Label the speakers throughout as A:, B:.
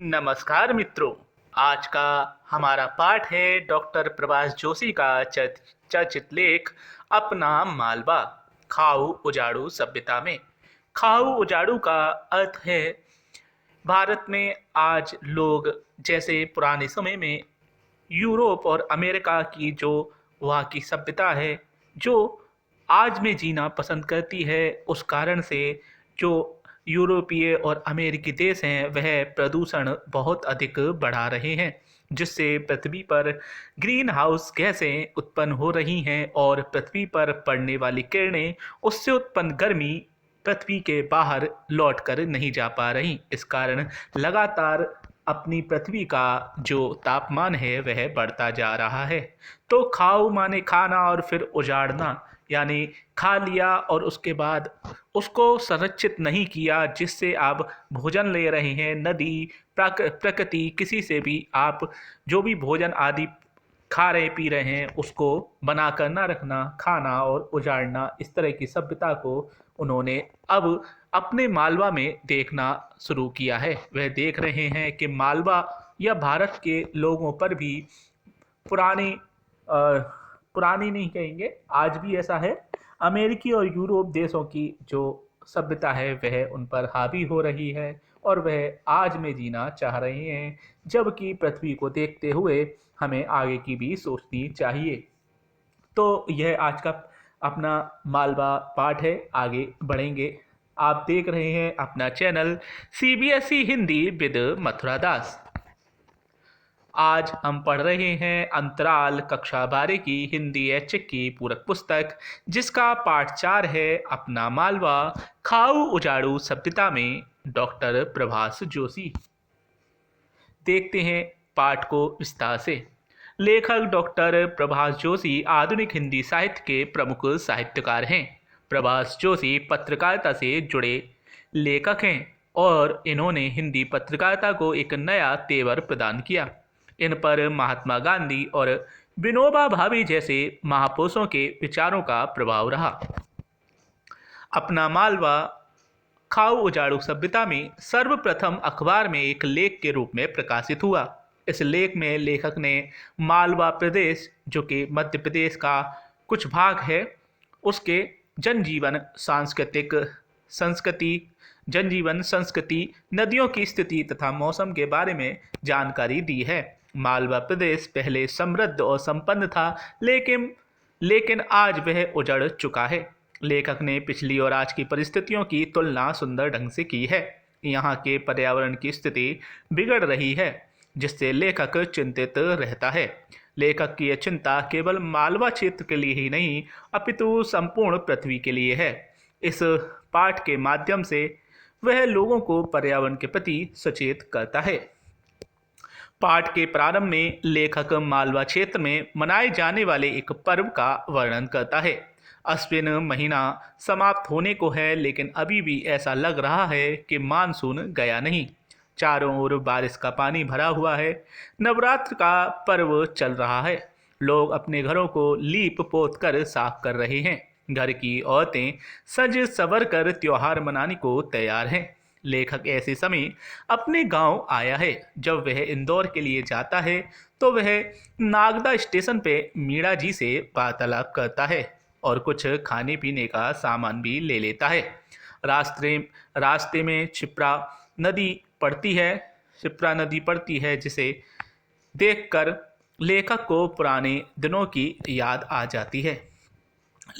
A: नमस्कार मित्रों। आज का हमारा पाठ है डॉक्टर प्रभाष जोशी का चर्चित लेख अपना मालवा खाऊ उजाड़ू सभ्यता में। खाऊ उजाड़ू का अर्थ है भारत में आज लोग जैसे पुराने समय में यूरोप और अमेरिका की जो वहाँ की सभ्यता है जो आज में जीना पसंद करती है, उस कारण से जो यूरोपीय और अमेरिकी देश हैं वह प्रदूषण बहुत अधिक बढ़ा रहे हैं, जिससे पृथ्वी पर ग्रीन हाउस गैसें उत्पन्न हो रही हैं और पृथ्वी पर पड़ने वाली किरणें, उससे उत्पन्न गर्मी पृथ्वी के बाहर लौट कर नहीं जा पा रही। इस कारण लगातार अपनी पृथ्वी का जो तापमान है वह बढ़ता जा रहा है। तो खाओ माने खाना और फिर उजाड़ना, यानी खा लिया और उसके बाद उसको संरक्षित नहीं किया, जिससे आप भोजन ले रहे हैं, नदी प्रकृति किसी से भी आप जो भी भोजन आदि खा रहे पी रहे हैं उसको बना कर ना रखना, खाना और उजाड़ना, इस तरह की सभ्यता को उन्होंने अब अपने मालवा में देखना शुरू किया है। वह देख रहे हैं कि मालवा या भारत के लोगों पर भी पुरानी पुरानी नहीं कहेंगे, आज भी ऐसा है, अमेरिकी और यूरोप देशों की जो सभ्यता है वह उन पर हावी हो रही है और वह आज में जीना चाह रहे हैं, जबकि पृथ्वी को देखते हुए हमें आगे की भी सोचनी चाहिए। तो यह आज का अपना मालवा पाठ है। आगे बढ़ेंगे। आप देख रहे हैं अपना channel CBSE Hindi with Mathura Das. आज हम पढ़ रहे हैं अंतराल कक्षा 12 की हिंदी ऐच्छिक की पूरक पुस्तक, जिसका पाठ 4 है अपना मालवा खाऊ उजाड़ू सभ्यता में, डॉक्टर प्रभाष जोशी। देखते हैं पाठ को विस्तार से। लेखक डॉक्टर प्रभाष जोशी आधुनिक हिंदी साहित्य के प्रमुख साहित्यकार हैं। प्रभाष जोशी पत्रकारिता से जुड़े लेखक हैं और इन्होंने हिंदी पत्रकारिता को एक नया तेवर प्रदान किया। इन पर महात्मा गांधी और विनोबा भावे जैसे महापुरुषों के विचारों का प्रभाव रहा। अपना मालवा खाऊ उजाड़ू सभ्यता में सर्वप्रथम अखबार में एक लेख के रूप में प्रकाशित हुआ। इस लेख में लेखक ने मालवा प्रदेश, जो कि मध्य प्रदेश का कुछ भाग है, उसके जनजीवन संस्कृति, नदियों की स्थिति तथा मौसम के बारे में जानकारी दी है। मालवा प्रदेश पहले समृद्ध और संपन्न था, लेकिन आज वह उजड़ चुका है। लेखक ने पिछली और आज की परिस्थितियों की तुलना सुंदर ढंग से की है। यहाँ के पर्यावरण की स्थिति बिगड़ रही है, जिससे लेखक चिंतित रहता है। लेखक की यह चिंता केवल मालवा क्षेत्र के लिए ही नहीं, अपितु संपूर्ण पृथ्वी के लिए है। इस पाठ के माध्यम से वह लोगों को पर्यावरण के प्रति सचेत करता है। पाठ के प्रारंभ में लेखक मालवा क्षेत्र में मनाए जाने वाले एक पर्व का वर्णन करता है। अश्विन महीना समाप्त होने को है, लेकिन अभी भी ऐसा लग रहा है कि मानसून गया नहीं। चारों ओर बारिश का पानी भरा हुआ है। नवरात्र का पर्व चल रहा है। लोग अपने घरों को लीप पोत कर साफ कर रहे हैं। घर की औरतें सज संवर कर त्योहार मनाने को तैयार हैं। लेखक ऐसे समय अपने गांव आया है। जब वह इंदौर के लिए जाता है तो वह नागदा स्टेशन पे मीणा जी से वार्तालाप करता है और कुछ खाने पीने का सामान भी ले लेता है। रास्ते में क्षिप्रा नदी पड़ती है, जिसे देखकर लेखक को पुराने दिनों की याद आ जाती है।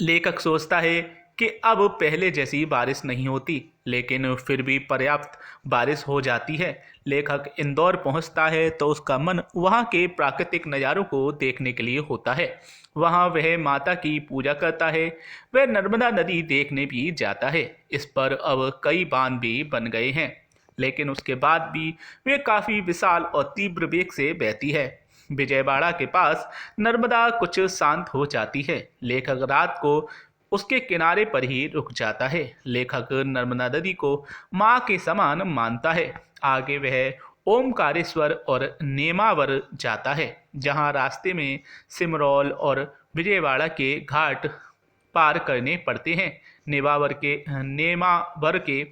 A: लेखक सोचता है कि अब पहले जैसी बारिश नहीं होती, लेकिन फिर भी पर्याप्त बारिश हो जाती है। लेखक इंदौर पहुंचता है तो उसका मन वहां के प्राकृतिक नज़ारों को देखने के लिए होता है। वहां वह माता की पूजा करता है। वह नर्मदा नदी देखने भी जाता है। इस पर अब कई बांध भी बन गए हैं, लेकिन उसके बाद भी वे काफ़ी विशाल और तीव्र वेग से बहती है। विजयवाड़ा के पास नर्मदा कुछ शांत हो जाती है। लेखक रात को उसके किनारे पर ही रुक जाता है। लेखक नर्मदा नदी को माँ के समान मानता है। आगे वह ओमकारेश्वर और नेमावर जाता है, जहाँ रास्ते में सिमरौल और विजयवाड़ा के घाट पार करने पड़ते हैं। नेमावर के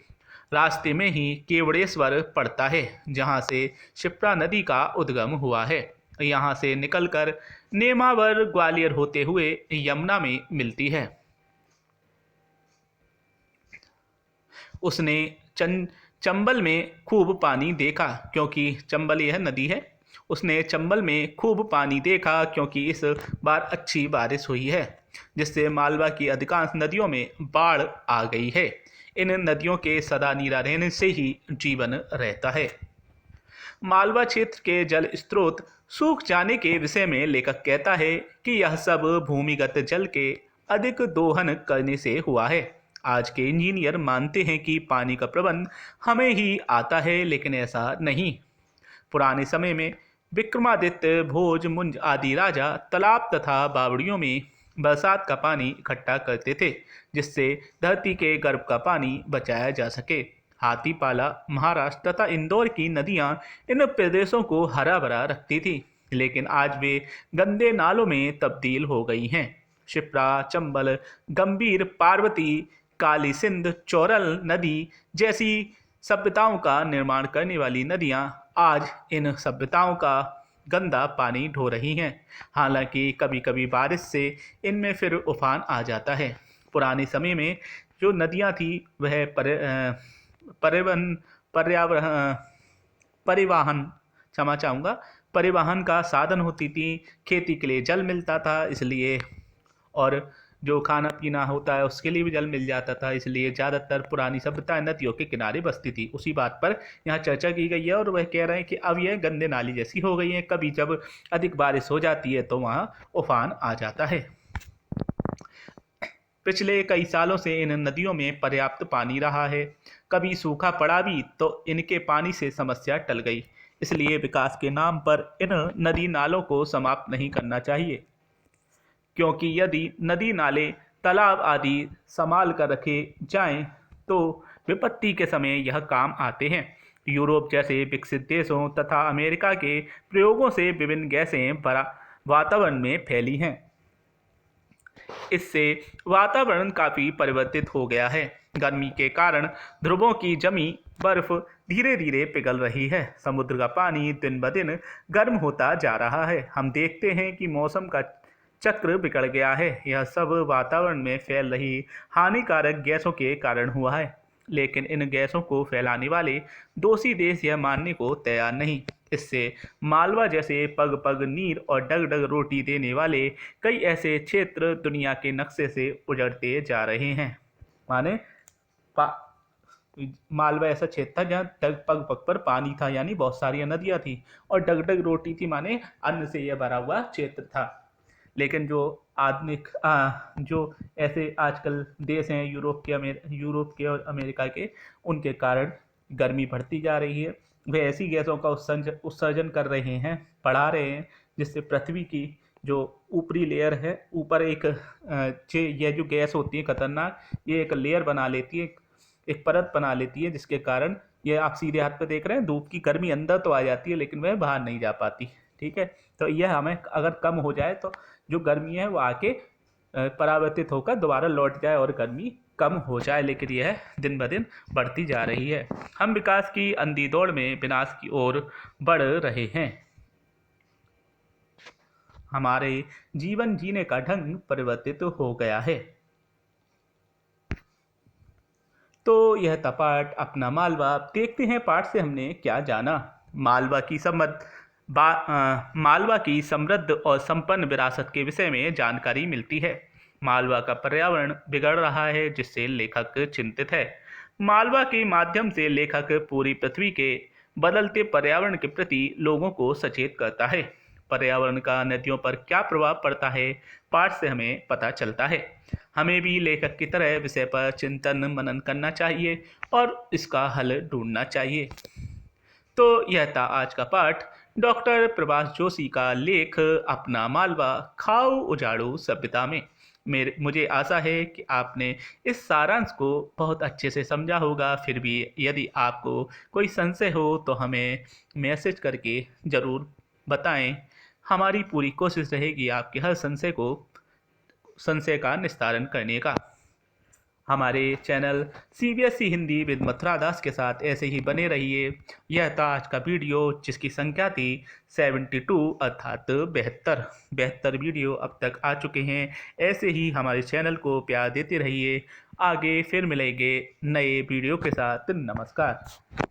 A: रास्ते में ही केवड़ेश्वर पड़ता है, जहाँ से शिप्रा नदी का उद्गम हुआ है। यहाँ से निकलकर नेमावर ग्वालियर होते हुए यमुना में मिलती है। उसने चंबल में खूब पानी देखा, क्योंकि चंबल यह नदी है। उसने चंबल में खूब पानी देखा क्योंकि इस बार अच्छी बारिश हुई है, जिससे मालवा की अधिकांश नदियों में बाढ़ आ गई है। इन नदियों के सदा नीरा रहने से ही जीवन रहता है। मालवा क्षेत्र के जल स्रोत सूख जाने के विषय में लेखक कहता है कि यह सब भूमिगत जल के अधिक दोहन करने से हुआ है। आज के इंजीनियर मानते हैं कि पानी का प्रबंध हमें ही आता है, लेकिन ऐसा नहीं। पुराने समय में विक्रमादित्य, भोज, मुंज आदि राजा तालाब तथा बावड़ियों में बरसात का पानी इकट्ठा करते थे, जिससे धरती के गर्भ का पानी बचाया जा सके। हाथीपाला, महाराष्ट्र तथा इंदौर की नदियां इन प्रदेशों को हरा भरा रखती थी, लेकिन आज वे गंदे नालों में तब्दील हो गई हैं। शिप्रा, चंबल, गंभीर, पार्वती, काली सिंध, चौरल नदी जैसी सभ्यताओं का निर्माण करने वाली नदियां आज इन सभ्यताओं का गंदा पानी ढो रही हैं। हालांकि कभी कभी बारिश से इनमें फिर उफान आ जाता है। पुराने समय में जो नदियां थी वह परिवहन पर्यावरण परिवहन क्षमा चाहूँगा परिवहन का साधन होती थी। खेती के लिए जल मिलता था, इसलिए, और जो खाना पीना होता है उसके लिए भी जल मिल जाता था, इसलिए ज़्यादातर पुरानी सभ्यता नदियों के किनारे बसती थी। उसी बात पर यहाँ चर्चा की गई है और वह कह रहे हैं कि अब यह गंदे नाली जैसी हो गई है। कभी जब अधिक बारिश हो जाती है तो वहाँ उफान आ जाता है। पिछले कई सालों से इन नदियों में पर्याप्त पानी रहा है। कभी सूखा पड़ा भी तो इनके पानी से समस्या टल गई। इसलिए विकास के नाम पर इन नदी नालों को समाप्त नहीं करना चाहिए, क्योंकि यदि नदी नाले, तालाब आदि संभाल कर रखे जाएं तो विपत्ति के समय यह काम आते हैं। यूरोप जैसे विकसित देशों तथा अमेरिका के प्रयोगों से विभिन्न गैसें वातावरण में फैली हैं। इससे वातावरण काफी परिवर्तित हो गया है। गर्मी के कारण ध्रुवों की जमी बर्फ धीरे धीरे पिघल रही है। समुद्र का पानी दिन ब दिन गर्म होता जा रहा है। हम देखते हैं कि मौसम का चक्र बिगड़ गया है। यह सब वातावरण में फैल रही हानिकारक गैसों के कारण हुआ है, लेकिन इन गैसों को फैलाने वाले दोषी देश यह मानने को तैयार नहीं। इससे मालवा जैसे पग पग नीर और डग डग रोटी देने वाले कई ऐसे क्षेत्र दुनिया के नक्शे से उजड़ते जा रहे हैं। माने मालवा ऐसा क्षेत्र था जहाँ डग पग पग पर पानी था, यानी बहुत सारी नदियाँ थी, और डग डग रोटी थी, माने अन्न से यह भरा हुआ क्षेत्र था। लेकिन जो आधुनिक जो ऐसे आजकल देश हैं यूरोप के और अमेरिका के, उनके कारण गर्मी बढ़ती जा रही है। वे ऐसी गैसों का उत्सर्जन कर रहे हैं, बढ़ा रहे हैं, जिससे पृथ्वी की जो ऊपरी लेयर है, ऊपर एक यह जो गैस होती है खतरनाक, ये एक लेयर बना लेती है, एक परत बना लेती है, जिसके कारण ये आप सीधे हाथ पे देख रहे हैं, धूप की गर्मी अंदर तो आ जाती है लेकिन वह बाहर नहीं जा पाती। ठीक है, तो यह हमें अगर कम हो जाए तो जो गर्मी है वो आके परावर्तित होकर दोबारा लौट जाए और गर्मी कम हो जाए, लेकिन यह दिन ब दिन बढ़ती जा रही है। हम विकास की अंधी दौड़ में विनाश की ओर बढ़ रहे हैं। हमारे जीवन जीने का ढंग परिवर्तित हो गया है। तो यह था पाठ अपना मालवा। देखते हैं पाठ से हमने क्या जाना। मालवा की समृद्ध और संपन्न विरासत के विषय में जानकारी मिलती है। मालवा का पर्यावरण बिगड़ रहा है, जिससे लेखक चिंतित है। मालवा के माध्यम से लेखक पूरी पृथ्वी के बदलते पर्यावरण के प्रति लोगों को सचेत करता है। पर्यावरण का नदियों पर क्या प्रभाव पड़ता है, पाठ से हमें पता चलता है। हमें भी लेखक की तरह विषय पर चिंतन मनन करना चाहिए और इसका हल ढूंढना चाहिए। तो यह था आज का पाठ, डॉक्टर प्रभाष जोशी का लेख अपना मालवा खाओ उजाड़ो सभ्यता में। मुझे आशा है कि आपने इस सारांश को बहुत अच्छे से समझा होगा। फिर भी यदि आपको कोई संशय हो तो हमें मैसेज करके ज़रूर बताएं। हमारी पूरी कोशिश रहेगी आपके हर संशय का निस्तारण करने का। हमारे channel CBSE Hindi with Mathura Das के साथ ऐसे ही बने रहिए। यह था आज का वीडियो जिसकी संख्या थी 72 अर्थात 72 वीडियो अब तक आ चुके हैं। ऐसे ही हमारे चैनल को प्यार देते रहिए। आगे फिर मिलेंगे नए वीडियो के साथ। नमस्कार।